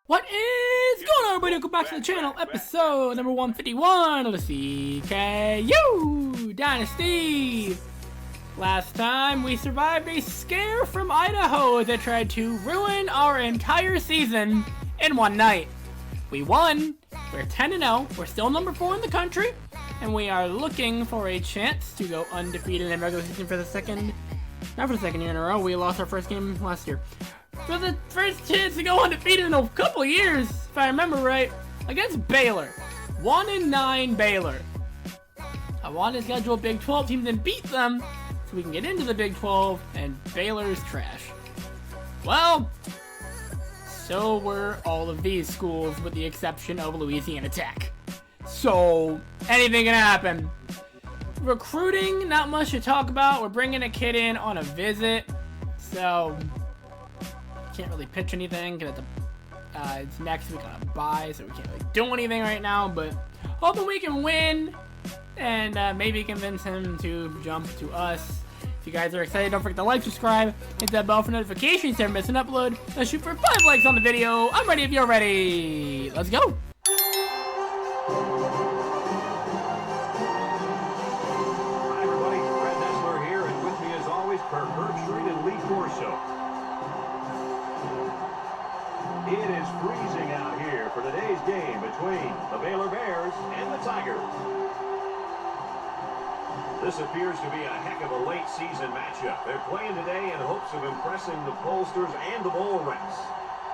What is going on, everybody? Welcome back to the channel, episode number 151 of the CKU Dynasty. Last time, we survived a scare from Idaho that tried to ruin our entire season in one night. We won, we're 10-0, we're still number 4 in the country, and we are looking for a chance to go undefeated in regular season for the second, not for the second year in a row. We lost our first game last year. For the first chance to go undefeated in a couple of years, if I remember right, against Baylor. 1-9 Baylor. I want to schedule Big 12 teams and beat them so we can get into the Big 12, and Baylor's trash. Well, so were all of these schools with the exception of Louisiana Tech. So, anything can happen. Recruiting, not much to talk about. We're bringing a kid in on a visit, so can't really pitch anything because it's next week on a bye, so we can't really do anything right now, but hoping we can win and maybe convince him to jump to us. If you guys are excited, don't forget to like, subscribe, hit that bell for notifications so you don't miss an upload. Let's shoot for 5 likes on the video. I'm ready if you're ready. Let's go. Hi everybody, Brad Nessler here, and with me as always, Kirk Herbstreit and Lee Corso. It is freezing out here for today's game between the Baylor Bears and the Tigers. This appears to be a heck of a late season matchup. They're playing today in hopes of impressing the pollsters and the bowl refs.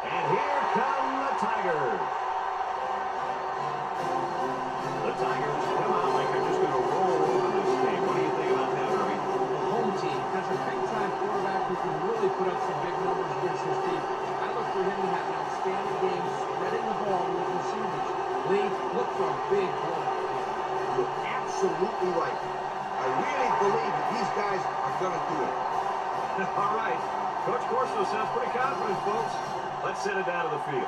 And here come the Tigers. The Tigers come out like they're just going to roll over this game. What do you think about that, Irving? The home team has a big-time quarterback who can really put up some big numbers against his team. I look for him to have an outstanding game, spreading the ball with receivers. Lee, look for a big play. You're absolutely right. I really believe that these guys are going to do it. All right. Coach Corso sounds pretty confident, folks. Let's send it down to the field.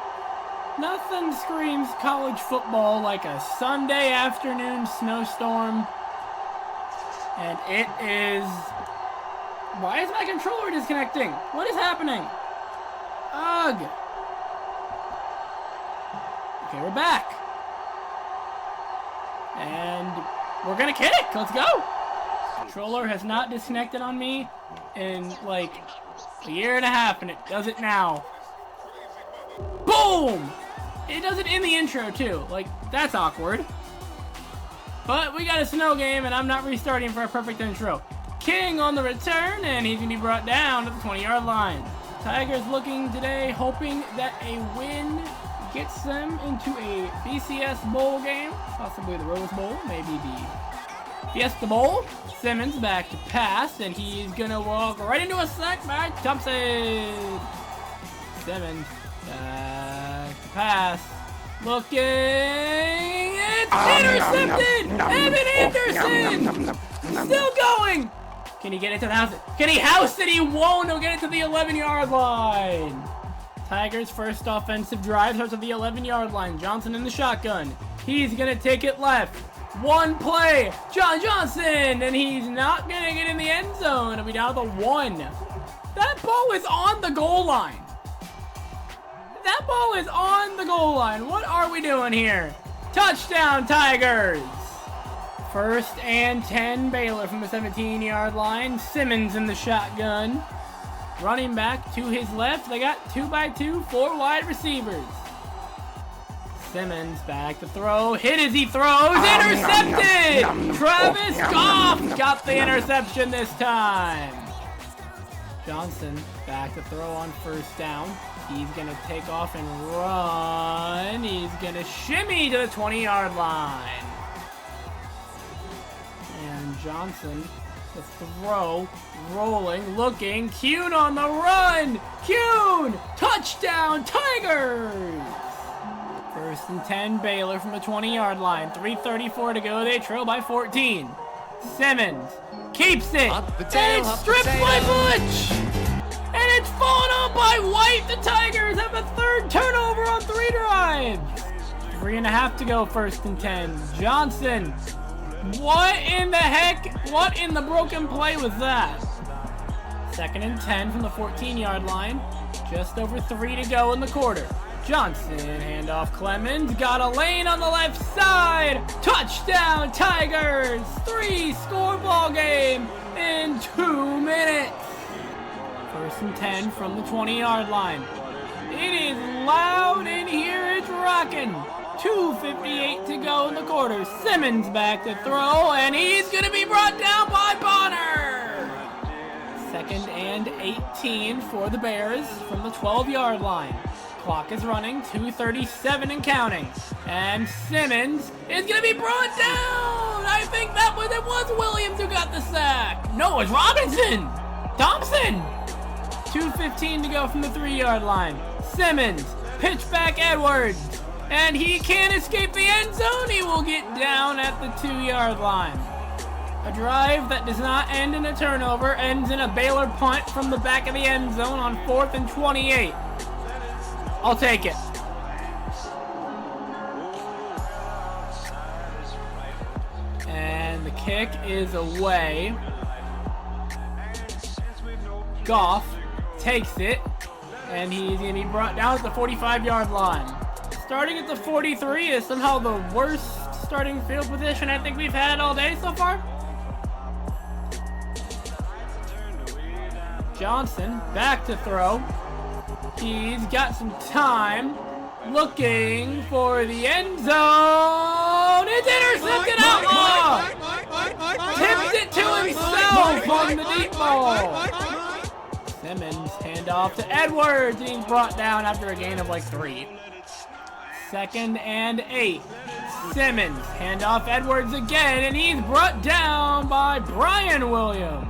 Nothing screams college football like a Sunday afternoon snowstorm. And it is... Why is my controller disconnecting? What is happening? Ugh. Okay, we're back. And we're gonna kick. Let's go. Controller has not disconnected on me in like a year and a half, and it does it now. Boom! It does it in the intro too. Like, that's awkward. But we got a snow game, and I'm not restarting for a perfect intro. King on the return, and he's gonna be brought down at the 20-yard line. Tigers looking today, hoping that a win gets them into a BCS Bowl game, possibly the Rose Bowl, maybe the Fiesta Bowl. Simmons back to pass, and he's gonna walk right into a sack by Thompson. Simmons back to pass, looking, it's intercepted! Evan Anderson! Still going! Can he get it to the house? Can he house it? He won't. He'll get it to the 11-yard line. Tigers' first offensive drive starts at the 11-yard line. Johnson in the shotgun. He's going to take it left. One play. John Johnson. And he's not going to get in the end zone. It'll be down to the 1. That ball is on the goal line. That ball is on the goal line. What are we doing here? Touchdown, Tigers. First and 10, Baylor from the 17-yard line. Simmons in the shotgun. Running back to his left. They got 2x2, 4 wide receivers. Simmons back to throw. Hit as he throws. Intercepted! Travis Goff got the interception this time. Johnson back to throw on first down. He's going to take off and run. He's going to shimmy to the 20-yard line. And Johnson, the throw, rolling, looking, Kuhn on the run! Kuhn! Touchdown, Tigers! First and 10, Baylor from the 20-yard line. 3:34 to go, they trail by 14. Simmons keeps it, and it's stripped by Butch! And it's fallen on by White! The Tigers have a third turnover on 3 drives! 3.5 to go, first and 10. Johnson. What in the heck? What in the broken play was that? Second and 10 from the 14-yard line. Just over 3 to go in the quarter. Johnson, handoff Clemens, got a lane on the left side. Touchdown Tigers! 3-score ball game in 2 minutes. 1st and 10 from the 20-yard line. It is loud in here, it's rocking. 2:58 to go in the quarter. Simmons back to throw, and he's going to be brought down by Bonner. 2nd and 18 for the Bears from the 12-yard line. Clock is running, 2:37 and counting. And Simmons is going to be brought down. I think it was Williams who got the sack. No, it's Robinson. Thompson. 2:15 to go from the 3-yard line. Simmons, pitch back Edwards. And he can't escape the end zone. He will get down at the 2-yard line. A drive that does not end in a turnover ends in a Baylor punt from the back of the end zone on 4th and 28. I'll take it. And the kick is away. Goff takes it, and he's going to be brought down at the 45-yard line. Starting at the 43 is somehow the worst starting field position I think we've had all day so far. Johnson back to throw. He's got some time. Looking for the end zone. It's intercepted. Outlaw tips it to himself on the deep ball. Simmons handoff to Edwards, and he's brought down after a gain of like 3. 2nd and 8. Simmons, handoff Edwards again, and he's brought down by Brian Williams.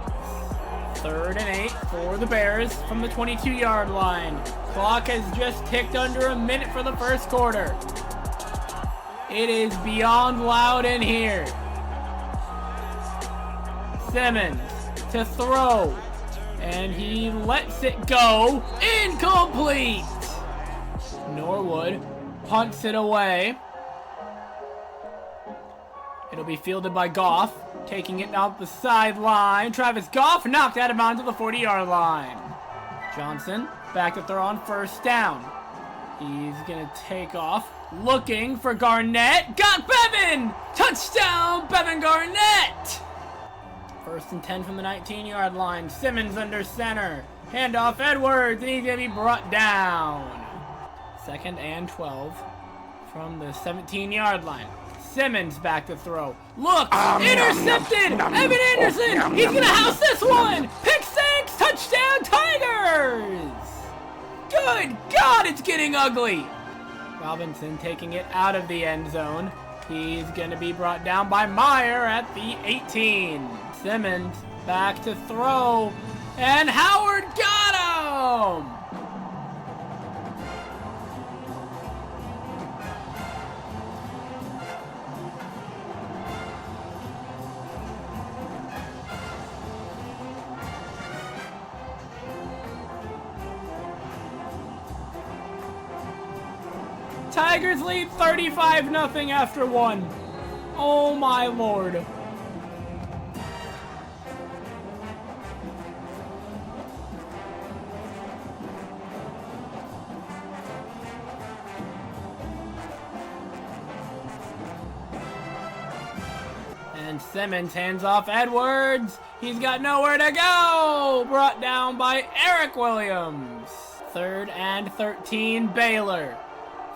3rd and 8 for the Bears from the 22-yard line. Clock has just ticked under a minute for the 1st quarter. It is beyond loud in here. Simmons to throw, and he lets it go. Incomplete! Norwood punts it away. It'll be fielded by Goff, taking it out the sideline. Travis Goff knocked out of bounds to the 40-yard line. Johnson back to throw on 1st down. He's gonna take off, looking for Garnett. Got Bevan! Touchdown, Bevan Garnett! 1st and 10 from the 19-yard line. Simmons under center. Handoff Edwards, and he's gonna be brought down. 2nd and 12 from the 17-yard line. Simmons back to throw. Look! Intercepted! Evan Anderson! He's gonna house this one! Pick 6! Touchdown Tigers! Good God, it's getting ugly! Robinson taking it out of the end zone. He's gonna be brought down by Meyer at the 18. Simmons back to throw. And Howard got him! Tigers lead 35-0 after 1. Oh my lord. And Simmons hands off Edwards. He's got nowhere to go. Brought down by Eric Williams. 3rd and 13, Baylor.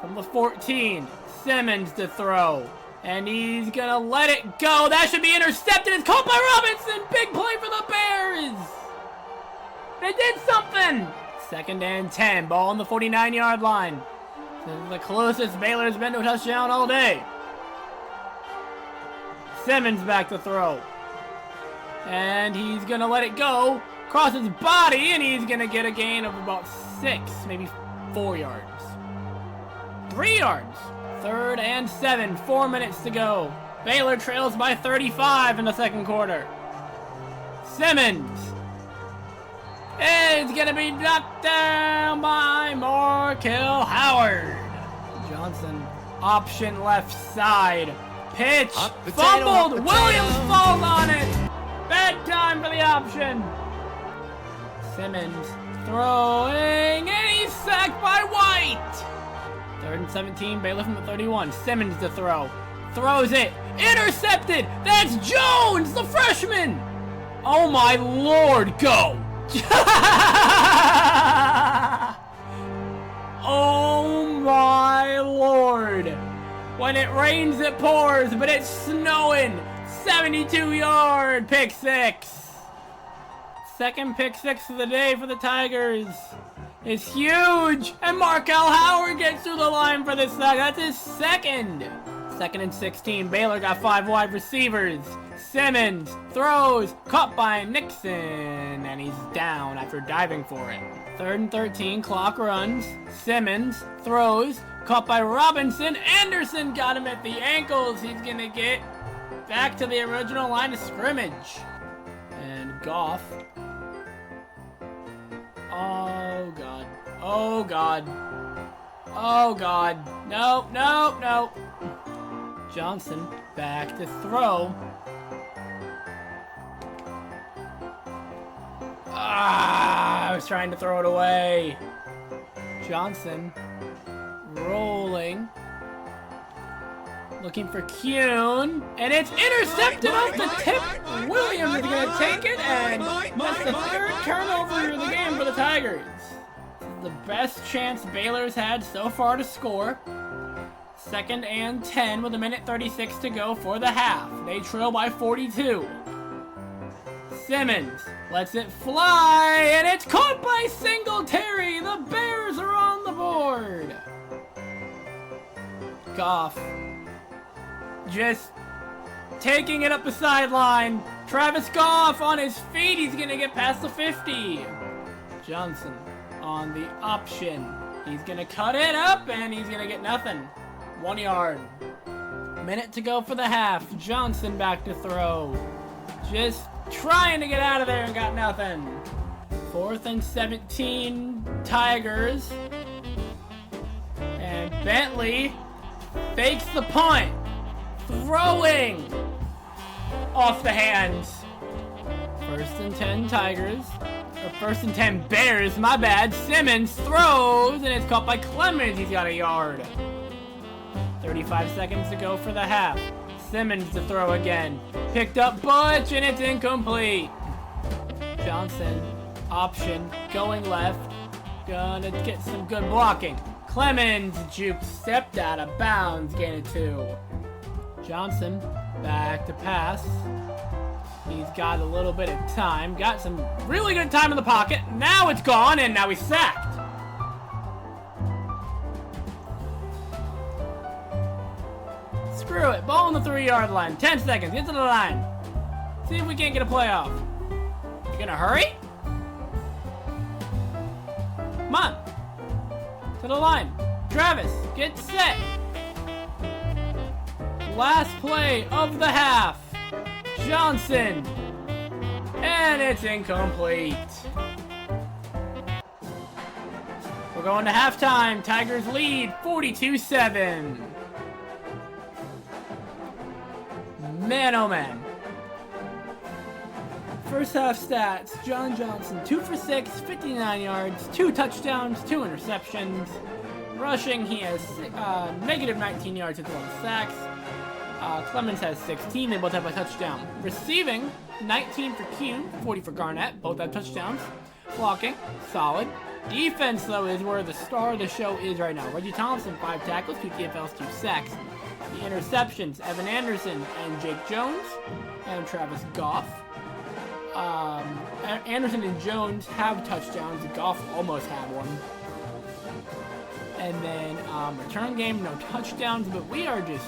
From the 14, Simmons to throw. And he's gonna let it go. That should be intercepted. It's caught by Robinson. Big play for the Bears. They did something. 2nd and 10, ball on the 49-yard line. This is the closest Baylor's been to a touchdown all day. Simmons back to throw. And he's gonna let it go. Cross his body, and he's gonna get a gain of about 6, maybe 4 yards. 3 yards. 3rd and 7, 4 minutes to go. Baylor trails by 35 in the 2nd quarter. Simmons is gonna be knocked down by Markel Howard. Johnson, option left side. Pitch, fumbled. Williams falls on it. Bad time for the option. Simmons throwing, and he's sacked by White. 3rd and 17, Baylor from the 31. Simmons to throw. Throws it. Intercepted! That's Jones, the freshman! Oh my lord, go! Oh my lord! When it rains, it pours, but it's snowing! 72-yard pick six! Second pick six of the day for the Tigers. It's huge! And Markel Howard gets through the line for this sack. That's his second! 2nd and 16. Baylor got 5 wide receivers. Simmons throws, caught by Nixon, and he's down after diving for it. 3rd and 13. Clock runs. Simmons throws, caught by Robinson. Anderson got him at the ankles. He's gonna get back to the original line of scrimmage. And Goff. Oh god. Oh god. Oh god. Nope, nope, nope. Johnson back to throw. I was trying to throw it away. Johnson rolling. Looking for Kuhn. And it's intercepted off the tip. Williams is going to take it, and that's the 3rd turnover of the game for the Tigers. The best chance Baylor's had so far to score. 2nd and 10 with 1:36 to go for the half. They trail by 42. Simmons lets it fly, and it's caught by Singletary. The Bears are on the board. Goff just taking it up the sideline. Travis Goff on his feet. He's going to get past the 50. Johnson on the option. He's going to cut it up, and he's going to get nothing. 1 yard. Minute to go for the half. Johnson back to throw. Just trying to get out of there and got nothing. 4th and 17, Tigers. And Bentley fakes the punt. Throwing off the hands. 1st and 10, Tigers. Or 1st and 10, Bears, my bad. Simmons throws, and it's caught by Clemens. He's got a yard. 35 seconds to go for the half. Simmons to throw again. Picked up Butch, and it's incomplete. Johnson, option, going left. Gonna get some good blocking. Clemens, juke, stepped out of bounds, gain of 2. Johnson, back to pass. He's got a little bit of time. Got some really good time in the pocket. Now it's gone, and now he's sacked. Screw it. Ball on the 3-yard line. 10 seconds. Get to the line. See if we can't get a playoff. You gonna hurry? Come on. To the line. Travis, get set. Last play of the half. Johnson. And it's incomplete. We're going to halftime. Tigers lead 42-7. Man, oh man. First half stats. John Johnson, 2 for 6, 59 yards, 2 touchdowns, 2 interceptions. Rushing, he has negative 19 yards with 1 sacks. Clemens has 16. They both have a touchdown. Receiving, 19 for Kuhn, 40 for Garnett. Both have touchdowns. Blocking, solid. Defense, though, is where the star of the show is right now. Reggie Thompson, 5 tackles, 2 TFLs, 2 sacks. The interceptions, Evan Anderson and Jake Jones, and Travis Goff. Anderson and Jones have touchdowns. Goff almost had one. And then return game, no touchdowns, but we are just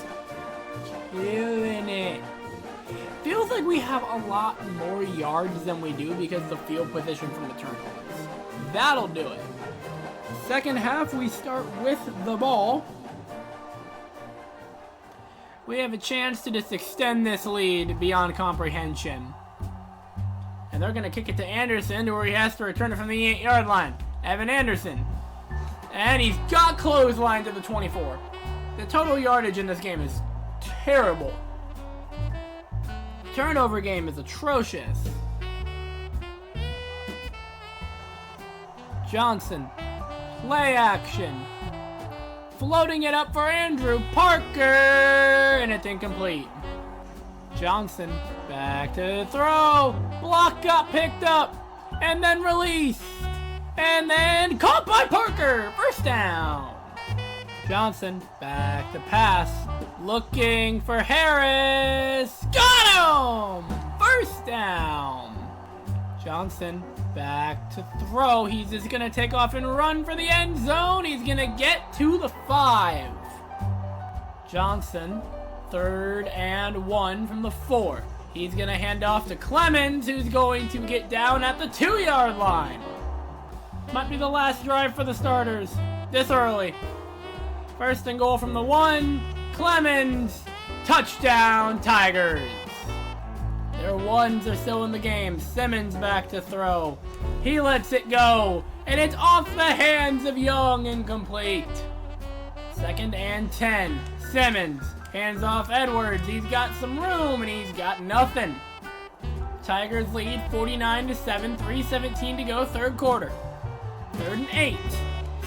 killing it. Feels like we have a lot more yards than we do because of the field position from the turnovers. That'll do it. Second half, we start with the ball. We have a chance to just extend this lead beyond comprehension. And they're going to kick it to Anderson, to where he has to return it from the 8-yard line. Evan Anderson. And he's got clothesline to the 24. The total yardage in this game is terrible. Turnover game is atrocious. Johnson. Play action. floating it up for Andrew Parker, and it's incomplete. Johnson back to throw. Block got picked up, and then released, and then caught by Parker. First down. Johnson back to pass, looking for Harris. Got him! First down. Johnson back to throw. He's just gonna take off and run for the end zone. He's gonna get to the 5. Johnson, 3rd and 1 from the 4. He's gonna hand off to Clemens, who's going to get down at the 2-yard line. Might be the last drive for the starters this early. 1st and goal from the 1. Clemens, touchdown Tigers. Their ones are still in the game. Simmons back to throw. He lets it go, and it's off the hands of Young, incomplete. 2nd and 10. Simmons hands off Edwards. He's got some room, and he's got nothing. Tigers lead 49-7, 3:17 to go, 3rd quarter. 3rd and 8.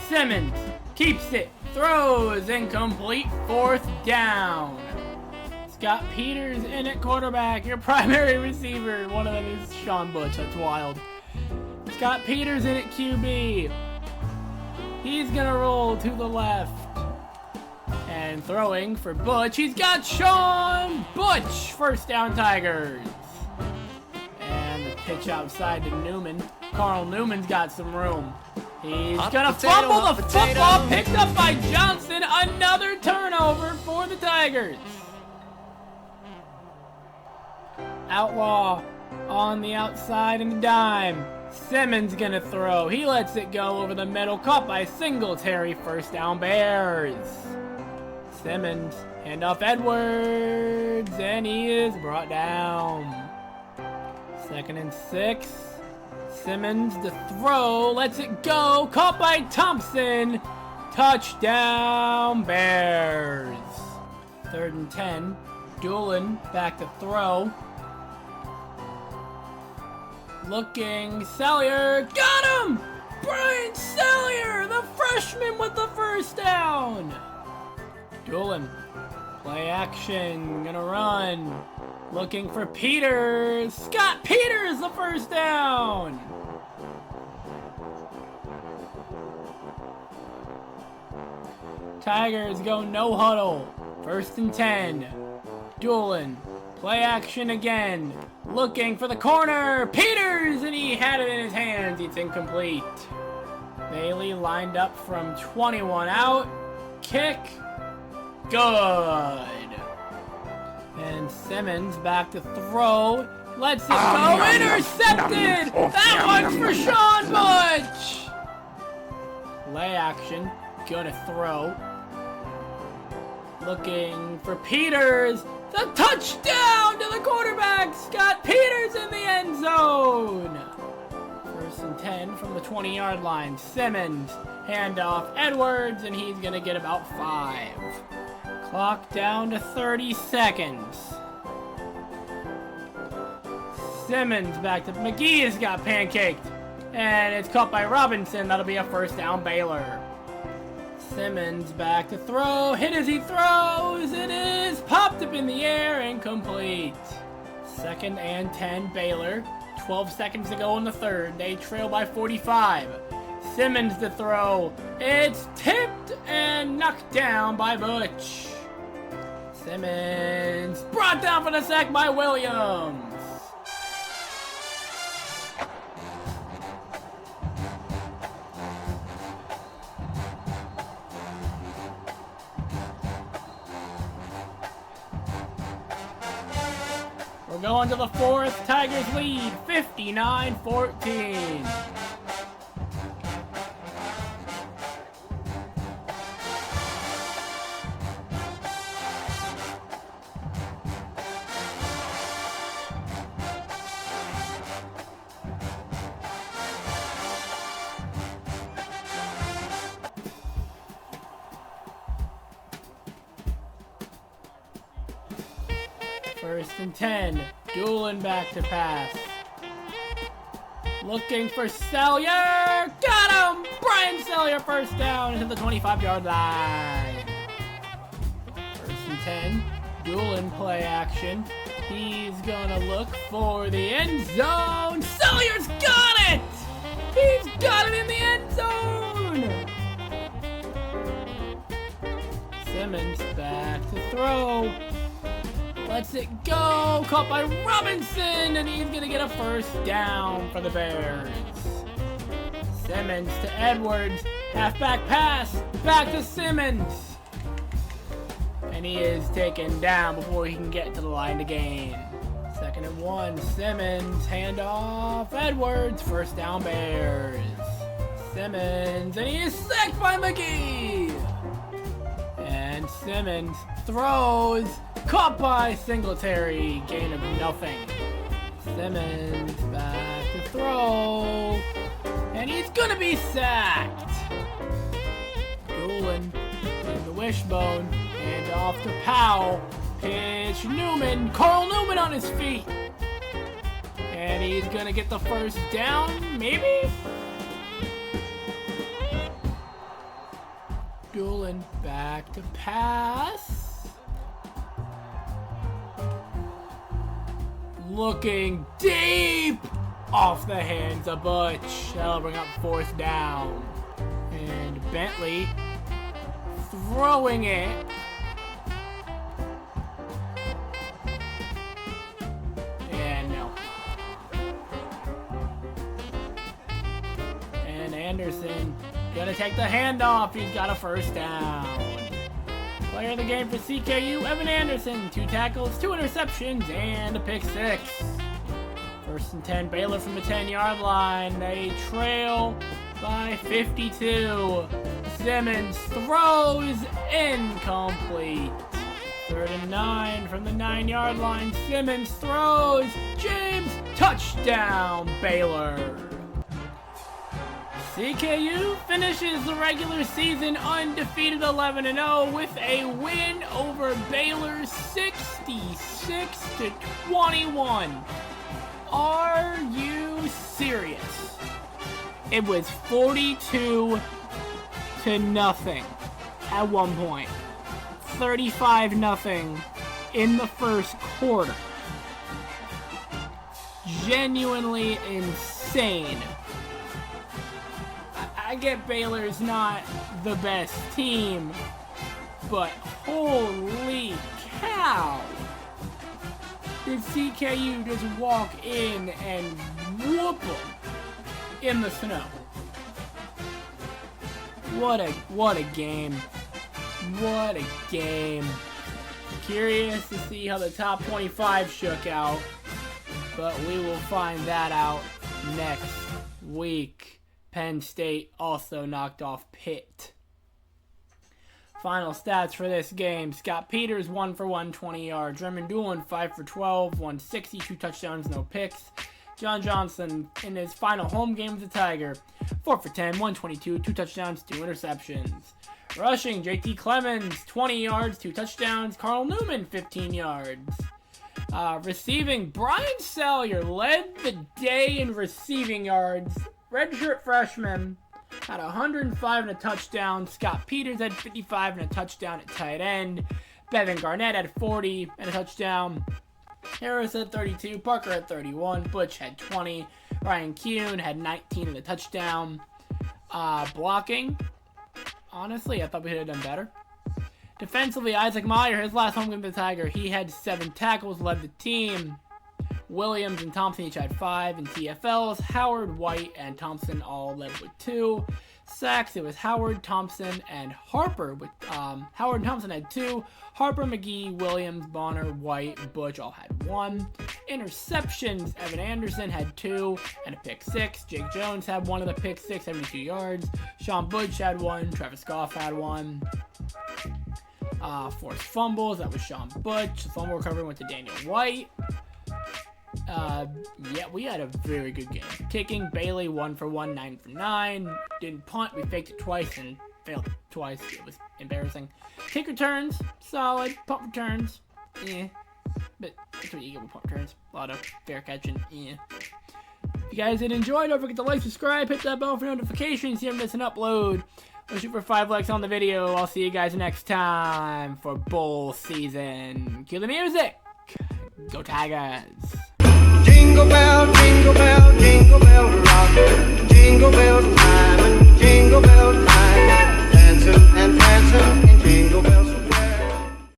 Simmons keeps it, throws, incomplete, 4th down. Scott Peters in at quarterback, your primary receiver. One of them is Sean Butch, that's wild. Scott Peters in at QB. He's gonna roll to the left. And throwing for Butch, he's got Sean Butch. 1st down Tigers. And the pitch outside to Newman. Carl Newman's got some room. He's gonna fumble the football, picked up by Johnson. Another turnover for the Tigers. Outlaw on the outside and the dime. Simmons gonna throw. He lets it go over the middle. Caught by Singletary. 1st down Bears. Simmons, handoff Edwards, and he is brought down. 2nd and 6. Simmons to throw, lets it go, caught by Thompson. Touchdown Bears. 3rd and 10. Doolin back to throw. Looking, Sellier, got him! Brian Sellier, the freshman with the 1st down. Doolin, play action, gonna run. Looking for Peters. Scott Peters, the 1st down. Tigers go no huddle. 1st and 10. Doolin, play action again. Looking for the corner. Peters, and he had it in his hands. It's incomplete. Bailey lined up from 21 out. Kick. Good. And Simmons back to throw. Lets it go. Intercepted. That one's for Sean Butch. Play action. Gonna throw. Looking for Peters. The touchdown to the quarterback. Scott Peters in the end zone. 1st and 10 from the 20-yard line. Simmons, handoff Edwards, and he's going to get about 5. Clock down to 30 seconds. Simmons back to McGee has got pancaked. And it's caught by Robinson. That'll be a 1st down Baylor. Simmons back to throw. Hit as he throws. It is popped up in the air. Incomplete. 2nd and 10 Baylor. 12 seconds to go in the 3rd. They trail by 45. Simmons to throw. It's tipped and knocked down by Butch. Simmons brought down for the sack by Williams. We're going to the 4th. Tigers lead 59-14. First and 10. Doolin back to pass. Looking for Sellier. Got him! Brian Sellier, first down into the 25-yard line. First and 10. Doolin play action. He's gonna look for the end zone. Sellier's got it! He's got it in the end zone! Simmons back to throw. Lets it go. Caught by Robinson, and he's gonna get a first down for the Bears. Simmons to Edwards. Halfback pass. Back to Simmons. And he is taken down before he can get to the line to gain. 2nd and 1. Simmons. Handoff. Edwards. First down Bears. Simmons. And he is sacked by McGee. And Simmons throws. Caught by Singletary. Gain of nothing. Simmons back to throw. And he's gonna be sacked. Doolin in the wishbone. And off to Powell. Pitch Newman. Carl Newman on his feet. And he's gonna get the first down, maybe? Doolin back to pass. Looking deep off the hands of Butch. That'll bring up 4th down. And Bentley throwing it. And no. And Anderson gonna take the handoff. He's got a first down. Player of the game for CKU, Evan Anderson. 2 tackles, 2 interceptions, and a pick 6. 1st and 10, Baylor from the 10-yard line. They trail by 52. Simmons throws incomplete. 3rd and 9 from the 9-yard line. Simmons throws. James, touchdown, Baylor. CKU finishes the regular season undefeated 11-0 with a win over Baylor 66-21. Are you serious? It was 42-0 at one point. 35-0 in the first quarter. Genuinely insane. I get Baylor's not the best team, but holy cow! Did CKU just walk in and whoop them in the snow? What a game. What a game. Curious to see how the top 25 shook out, but we will find that out next week. Penn State also knocked off Pitt. Final stats for this game. Scott Peters, 1 for 120 yards. Raymond Doolin, 5 for 12, 160, 2 touchdowns, no picks. John Johnson, in his final home game with the Tiger, 4 for 10, 122, 2 touchdowns, 2 interceptions. Rushing, JT Clemens, 20 yards, 2 touchdowns. Carl Newman, 15 yards. Receiving, Brian Sellier led the day in receiving yards. Redshirt freshman had 105 and a touchdown. Scott Peters had 55 and a touchdown at tight end. Bevan Garnett had 40 and a touchdown. Harris had 32. Parker had 31. Butch had 20. Ryan Kuhn had 19 and a touchdown. Blocking, honestly, I thought we could have done better. Defensively, Isaac Meyer, his last home game with the Tiger, he had 7 tackles, led the team. Williams and Thompson each had 5, and TFLs, Howard, White, and Thompson all led with 2. Sacks, it was Howard, Thompson, and Harper. With Howard and Thompson had 2. Harper, McGee, Williams, Bonner, White, and Butch all had 1. Interceptions, Evan Anderson had 2 and a pick 6. Jake Jones had 1 of the pick 6, 72 yards. Sean Butch had 1. Travis Goff had 1. Forced fumbles, that was Sean Butch. The fumble recovery went to Daniel White. Yeah, we had a very good game. Kicking, Bailey 1 for 1, 9 for 9. Didn't punt, we faked it twice and failed twice. It was embarrassing. Kick returns, solid. Punt returns, but that's what you get with punt returns. A lot of fair catching, If you guys did enjoy, don't forget to like, subscribe, hit that bell for notifications so you don't miss an upload. We'll shoot for 5 likes on the video. I'll see you guys next time for bowl season. Cue the music. Go Tigers. Jingle bell, jingle bell, jingle bell rock.